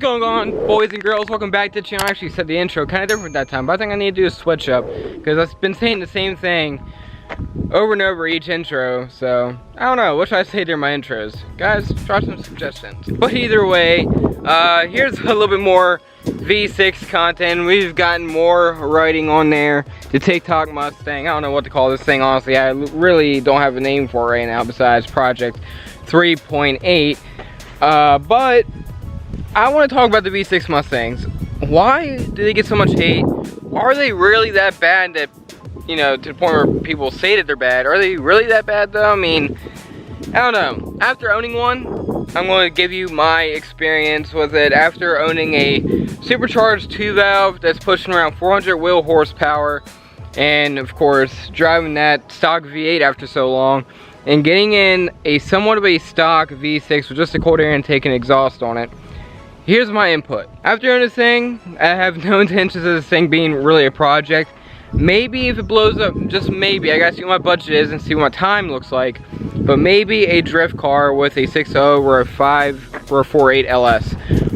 going on, boys and girls? Welcome back to the channel. I actually said the intro kind of different that time, but I think I need to do a switch up because I've been saying the same thing over and over each intro. So I don't know, what should I say during my intros? Guys, drop some suggestions. But either way, here's a little bit more V6 content. We've gotten more writing on there. The TikTok Mustang. I don't know what to call this thing, honestly. I really don't have a name for it right now besides Project 3.8. But I want to talk about the V6 Mustangs. Why do they get so much hate? Are they really that bad that, you know, to the point where people say that they're bad? Are they really that bad though? I mean, I don't know. After owning one, I'm going to give you my experience with it. After owning a supercharged 2-valve that's pushing around 400 wheel horsepower, and of course driving that stock V8 after so long, and getting in a somewhat of a stock V6 with just a cold air intake and exhaust on it, here's my input. After owning this thing, I have no intentions of this thing being really a project. Maybe if it blows up, just maybe, I gotta see what my budget is and see what my time looks like, but maybe a drift car with a 6.0 or a 5 or a 4.8 LS.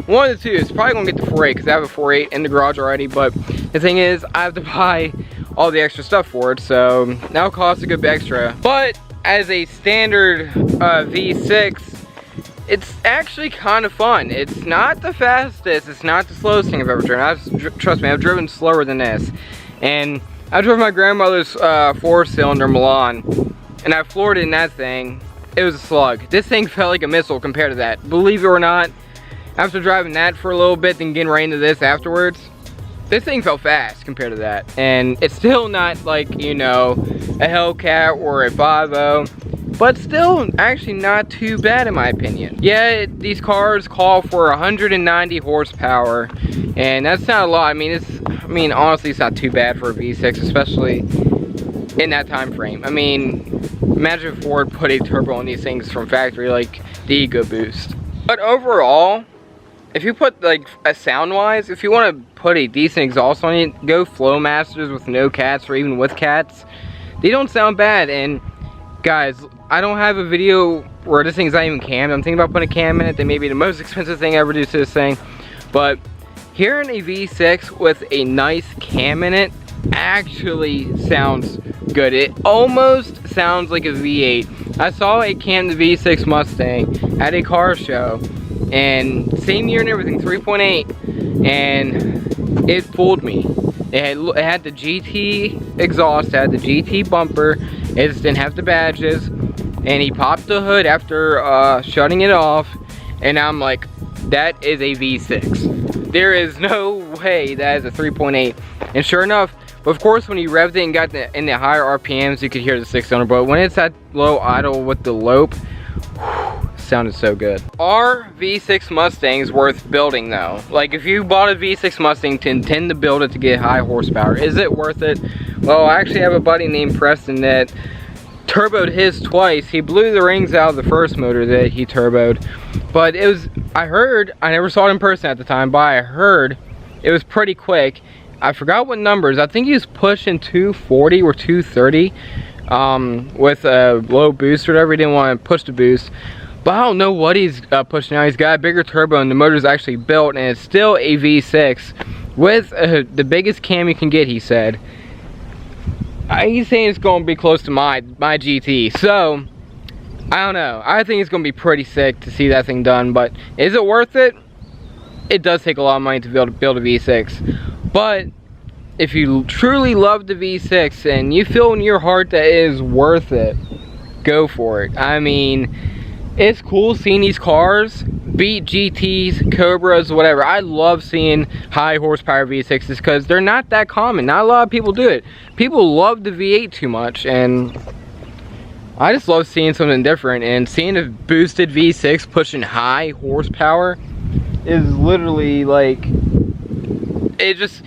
One of the two. It's probably gonna get the 4.8 because I have a 4.8 in the garage already, but the thing is, I have to buy all the extra stuff for it, so that'll cost a good bit extra. But as a standard V6, it's actually kind of fun. It's not the fastest, it's not the slowest thing I've ever driven. Trust me, I've driven slower than this. And I drove my grandmother's 4-cylinder Milan, and I floored it in that thing. It was a slug. This thing felt like a missile compared to that. Believe it or not, after driving that for a little bit, then getting right into this afterwards, this thing felt fast compared to that. And it's still not like, you know, a Hellcat or a 5.0, but still actually not too bad in my opinion. Yeah, these cars call for 190 horsepower, and that's not a lot. I mean, honestly, it's not too bad for a V6, especially in that time frame. I mean, imagine if Ford put a turbo on these things from factory, like the EcoBoost. But overall, if you put, like, sound-wise, if you want to put a decent exhaust on it, go Flowmasters with no cats or even with cats. They don't sound bad. And guys, I don't have a video where this thing's not even cammed. I'm thinking about putting a cam in it. That may be the most expensive thing I ever do to this thing. But hearing a V6 with a nice cam in it actually sounds good. It almost sounds like a V8. I saw a cammed V6 Mustang at a car show, and same year and everything, 3.8, and it fooled me. It had the GT exhaust, it had the GT bumper, it just didn't have the badges, and he popped the hood after shutting it off, and I'm like, that is a V6. There is no way that is a 3.8. And sure enough, of course, when he revved it and got in the higher RPMs, you could hear the 6-cylinder, but when it's at low idle with the lope, sounded so good. Are V6 Mustangs worth building though? Like, if you bought a V6 Mustang to intend to build it to get high horsepower, is it worth it? Well, I actually have a buddy named Preston that turboed his twice. He blew the rings out of the first motor that he turboed, but it was, I heard, I never saw it in person at the time, but I heard it was pretty quick. I forgot what numbers. I think he was pushing 240 or 230 with a low boost or whatever. He didn't want to push the boost. But I don't know what he's pushing now. He's got a bigger turbo and the motor's actually built, and it's still a V6 with the biggest cam you can get, he said. He's saying it's going to be close to my GT. So, I don't know. I think it's going to be pretty sick to see that thing done. But is it worth it? It does take a lot of money to build a V6. But if you truly love the V6 and you feel in your heart that it is worth it, go for it. I mean, it's cool seeing these cars beat GTs, Cobras, whatever. I love seeing high horsepower V6s because they're not that common. Not a lot of people do it. People love the V8 too much, and I just love seeing something different. And seeing a boosted V6 pushing high horsepower is literally like, it just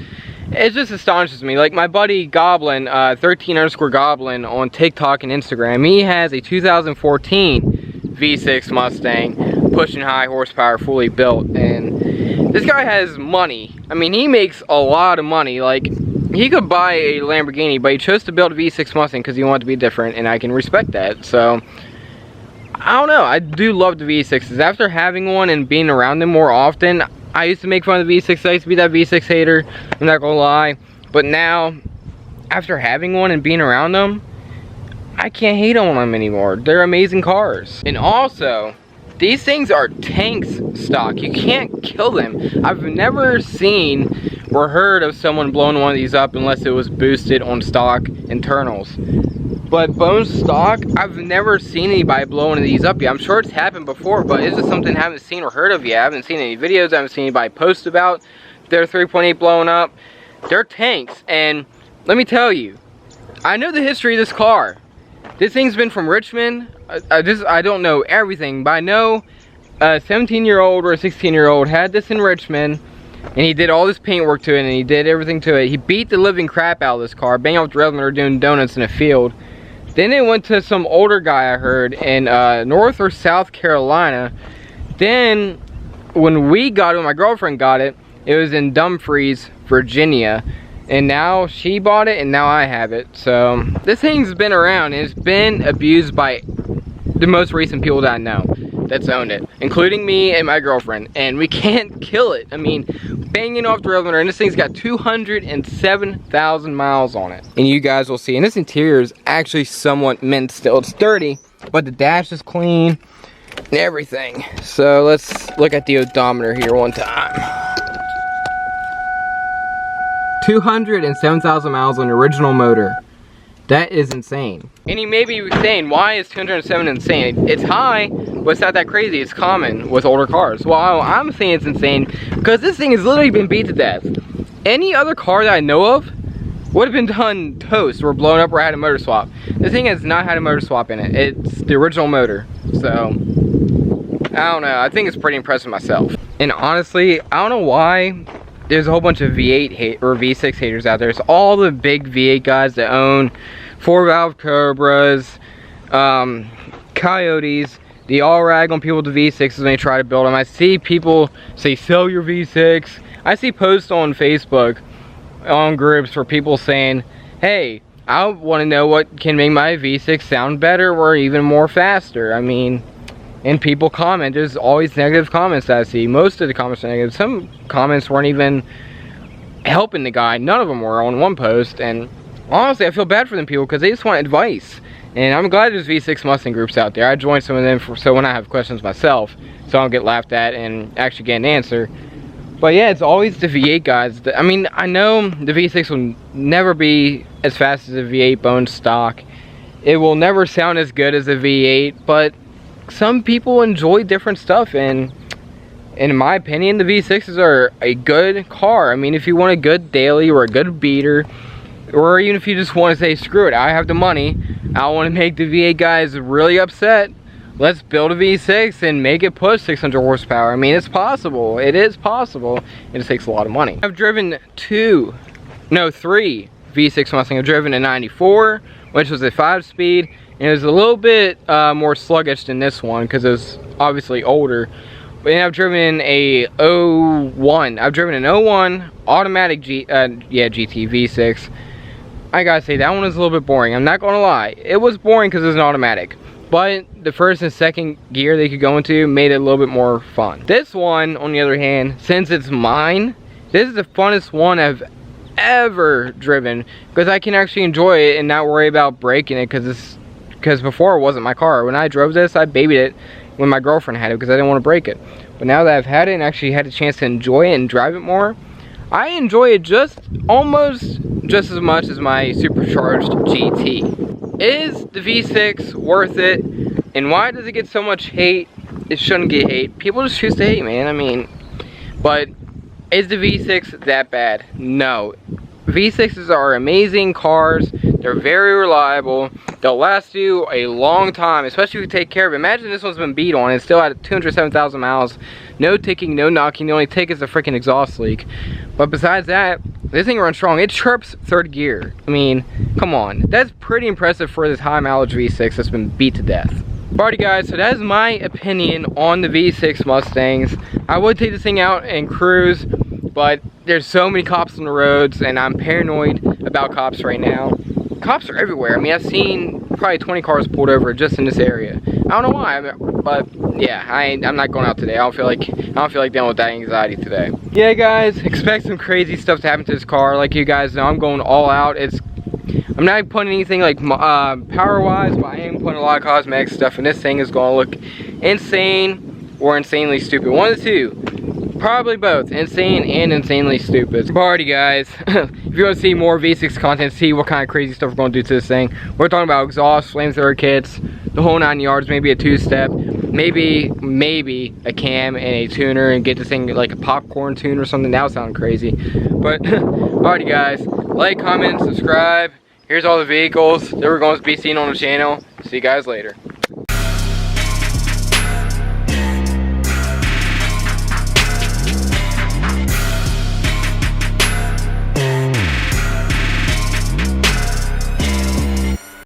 astonishes me. Like my buddy Goblin, 13_Goblin on TikTok and Instagram, he has a 2014 V6 Mustang pushing high horsepower, fully built, and this guy has money. I mean, he makes a lot of money. Like, he could buy a Lamborghini, but he chose to build a V6 Mustang because he wanted to be different, and I can respect that. So I don't know, I do love the V6s. After having one and being around them more often, I used to make fun of the V6. I used to be that V6 hater, I'm not gonna lie. But now, after having one and being around them, I can't hate on them anymore. They're amazing cars. And also, these things are tanks stock. You can't kill them. I've never seen or heard of someone blowing one of these up unless it was boosted on stock internals. But bone stock, I've never seen anybody blow one of these up yet. I'm sure it's happened before, but it's just something I haven't seen or heard of yet. I haven't seen any videos. I haven't seen anybody post about their 3.8 blowing up. They're tanks, and let me tell you, I know the history of this car. This thing's been from Richmond. I don't know everything, but I know a 17-year-old or a 16-year-old had this in Richmond, and he did all this paint work to it, and he did everything to it. He beat the living crap out of this car, banged off the rail when they were doing donuts in a field. Then it went to some older guy, I heard, in North or South Carolina. Then, when we got it, when my girlfriend got it, it was in Dumfries, Virginia. And now she bought it, and now I have it. So, this thing's been around, and it's been abused by the most recent people that I know that's owned it, including me and my girlfriend. And we can't kill it. I mean, banging off the rail, and this thing's got 207,000 miles on it. And you guys will see, and this interior is actually somewhat mint still. It's dirty, but the dash is clean and everything. So, let's look at the odometer here one time. 207,000 miles on the original motor. That is insane. And you may be saying, why is 207 insane? It's high, but it's not that crazy. It's common with older cars. Well, I'm saying it's insane because this thing has literally been beat to death. Any other car that I know of would have been done toast or blown up or had a motor swap. This thing has not had a motor swap in it. It's the original motor. So, I don't know. I think it's pretty impressive myself. And honestly, I don't know why there's a whole bunch of V8 or V6 haters out there. It's all the big V8 guys that own 4-valve Cobras, Coyotes. They all rag on people with the V6s when they try to build them. I see people say, sell your V6. I see posts on Facebook, on groups, for people saying, hey, I want to know what can make my V6 sound better or even more faster. I mean, and people comment. There's always negative comments that I see. Most of the comments are negative. Some comments weren't even helping the guy. None of them were on one post. And honestly, I feel bad for them people because they just want advice. And I'm glad there's V6 Mustang groups out there. I joined some of them so when I have questions myself, so I don't get laughed at and actually get an answer. But yeah, it's always the V8 guys. I mean, I know the V6 will never be as fast as a V8 bone stock. It will never sound as good as a V8, but some people enjoy different stuff, and in my opinion, the V6s are a good car. I mean, if you want a good daily or a good beater, or even if you just want to say, screw it, I have the money, I want to make the V8 guys really upset, let's build a V6 and make it push 600 horsepower. I mean, it's possible. It is possible. It just takes a lot of money. I've driven three V6 Mustang. I've driven a 94, which was a 5-speed. And it was a little bit more sluggish than this one because it was obviously older. But I've driven a 01. I've driven an 01 automatic GT V6. I gotta say, that one was a little bit boring. I'm not gonna lie. It was boring because it was an automatic. But the first and second gear they could go into made it a little bit more fun. This one, on the other hand, since it's mine, this is the funnest one I've ever driven because I can actually enjoy it and not worry about breaking it because before it wasn't my car. When I drove this, I babied it when my girlfriend had it because I didn't want to break it. But now that I've had it and actually had a chance to enjoy it and drive it more, I enjoy it almost just as much as my supercharged GT. Is the V6 worth it? And why does it get so much hate? It shouldn't get hate. People just choose to hate, man. I mean, but is the V6 that bad? No. V6s are amazing cars. They're very reliable. They'll last you a long time, especially if you take care of it. Imagine this one's been beat on and still at 207,000 miles. No ticking, no knocking. The only tick is the freaking exhaust leak. But besides that, this thing runs strong. It chirps third gear. I mean, come on. That's pretty impressive for this high mileage V6 that's been beat to death. Alrighty guys, so that is my opinion on the V6 Mustangs. I would take this thing out and cruise, but there's so many cops on the roads and I'm paranoid about cops right now. cops are everywhere. I mean, I've seen probably 20 cars pulled over just in this area. I don't know why, but yeah, I'm not going out today. I don't feel like dealing with that anxiety today. Yeah, guys, expect some crazy stuff to happen to this car. Like you guys know, I'm going all out. I'm not putting anything like power-wise, but I am putting a lot of cosmetic stuff, and this thing is going to look insane or insanely stupid. One of the two. Probably both. Insane and insanely stupid. Alrighty, guys. If you want to see more V6 content, see what kind of crazy stuff we're going to do to this thing. We're talking about exhaust, flamethrower kits, the whole 9 yards, maybe a 2-step, maybe a cam and a tuner, and get this thing like a popcorn tune or something. That would sound crazy. But, alrighty, guys. Like, comment, subscribe. Here's all the vehicles that we're going to be seeing on the channel. See you guys later.